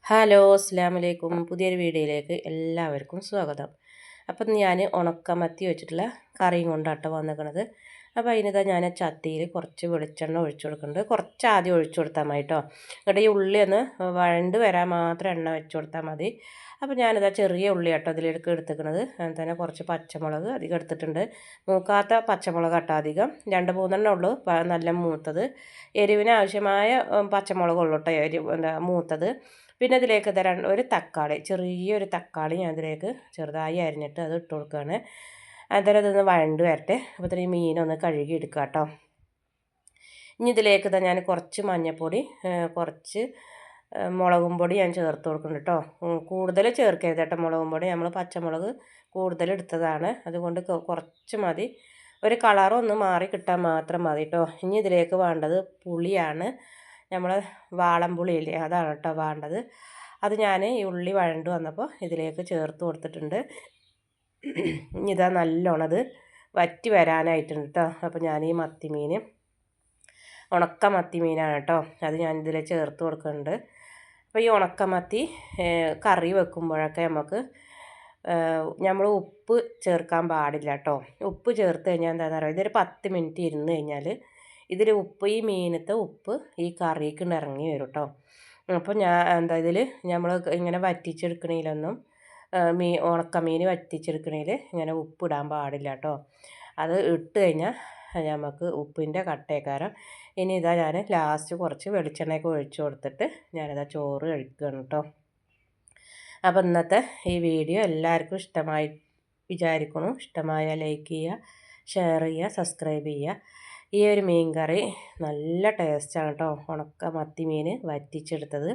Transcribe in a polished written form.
Hello അസ്സലാമു അലൈക്കും. പുതിയൊരു വീഡിയോയിലേക്ക് എല്ലാവർക്കും സ്വാഗതം. അപ്പം ഞാൻ ഉണക്കമത്തി വെച്ചിട്ടുള്ള കറിയും കൊണ്ടാട്ടോ വന്നിരിക്കുന്നത്. അപ്പോൾ അതിനിതാ ഞാൻ ചട്ടിയിൽ കുറച്ച് വെളിച്ചെണ്ണ ഒഴിച്ചു കൊടുക്കുന്നുണ്ട്. കുറച്ച് ആദ്യം ഒഴിച്ചു കൊടുത്താൽ മതി കേട്ടോ. എന്നിട്ട് ഈ ഉള്ളി ഒന്ന് വഴണ്ട് വരാൻ മാത്രം എണ്ണ വെച്ച് കൊടുത്താൽ മതി. അപ്പോൾ ഞാനിതാ ചെറിയ ഉള്ളി കേട്ടോ അതിലേക്ക് എടുത്തിരിക്കുന്നത്. അങ്ങനെ തന്നെ കുറച്ച് പച്ചമുളക് അധികം എടുത്തിട്ടുണ്ട്. മൂക്കാത്ത പച്ചമുളക് കേട്ടോ അധികം 2-3 ഉള്ളൂ നല്ല മൂത്തത്. എരിവിന് ആവശ്യമായ പച്ചമുളക് ഉള്ളൂ കേട്ടോ മൂത്തത്. പിന്നെ ഇതിലേക്ക് ഒരു തക്കാളി, ചെറിയൊരു തക്കാളി ഞാൻ ഇതിലേക്ക് ചെറുതായി അരിഞ്ഞിട്ട് അത് ഇട്ട് കൊടുക്കുകയാണ്. അന്നേരം ഇതൊന്ന് വഴണ്ട് വരട്ടെ. അപ്പോൾ ഈ മീനൊന്ന് കഴുകി എടുക്കുക കേട്ടോ. ഇനി ഇതിലേക്ക് ഞാൻ കുറച്ച് മഞ്ഞൾപ്പൊടി, കുറച്ച് മുളകും പൊടി ഞാൻ ചേർത്ത് കൊടുക്കുന്നുണ്ട് കേട്ടോ. കൂടുതൽ ചേർക്കരുത് കേട്ടോ മുളകും പൊടി. നമ്മൾ പച്ചമുളക് കൂടുതൽ എടുത്തതാണ്, അതുകൊണ്ട് കുറച്ച് മതി. ഒരു കളറൊന്ന് മാറി കിട്ടാൻ മാത്രം മതി കേട്ടോ. ഇനി ഇതിലേക്ക് വേണ്ടത് പുളിയാണ്. നമ്മൾ വാളംപുളിയില്ലേ, അതാണ് കേട്ടോ വേണ്ടത്. അത് ഞാൻ ഈ ഉള്ളി വഴണ്ട് വന്നപ്പോൾ ഇതിലേക്ക് ചേർത്ത് കൊടുത്തിട്ടുണ്ട്. ഇനി ഇതാ നല്ലോണം അത് വറ്റി വരാനായിട്ടുണ്ട് കേട്ടോ. അപ്പോൾ ഞാൻ ഈ മത്തിമീൻ ഉണക്ക മത്തിമീനാണ് കേട്ടോ, അത് ഞാൻ ഇതിൽ ചേർത്ത് കൊടുക്കുന്നുണ്ട്. അപ്പോൾ ഈ ഉണക്കമത്തി കറി വെക്കുമ്പോഴൊക്കെ നമ്മൾ ഉപ്പ് ചേർക്കാൻ പാടില്ല കേട്ടോ. ഉപ്പ് ചേർത്ത് കഴിഞ്ഞാൽ എന്താണെന്ന് അറിയാം, ഇതൊരു 10 മിനിറ്റ് ഇരുന്ന് കഴിഞ്ഞാൽ ഇതിൽ ഉപ്പ്, ഈ മീനത്തെ ഉപ്പ് ഈ കറിക്ക് ഇറങ്ങി വരും കേട്ടോ. അപ്പോൾ ഇതിൽ നമ്മൾ ഇങ്ങനെ വറ്റിച്ചെടുക്കണതിലൊന്നും ഉണക്കമീൻ വറ്റിച്ചെടുക്കണതിൽ ഇങ്ങനെ ഉപ്പിടാൻ പാടില്ല കേട്ടോ. അത് ഇട്ട് കഴിഞ്ഞാൽ നമുക്ക് ഉപ്പിൻ്റെ കട്ടേക്കാരം. ഇനി ഇതാ ഞാൻ ലാസ്റ്റ് കുറച്ച് വെളിച്ചെണ്ണയൊക്കെ ഒഴിച്ചു കൊടുത്തിട്ട് ഞാനിതാ ചോറ് കഴിക്കുകയാണ് കേട്ടോ. അപ്പോൾ ഇന്നത്തെ ഈ വീഡിയോ എല്ലാവർക്കും ഇഷ്ടമായി വിചാരിക്കുന്നു. ഇഷ്ടമായാൽ ലൈക്ക് ചെയ്യുക, ഷെയർ ചെയ്യുക, സബ്സ്ക്രൈബ് ചെയ്യുക. ഈ ഒരു മീൻ കറി നല്ല ടേസ്റ്റാണ് കേട്ടോ. ഉണക്ക മത്തി മീൻ വറ്റിച്ചെടുത്തത്.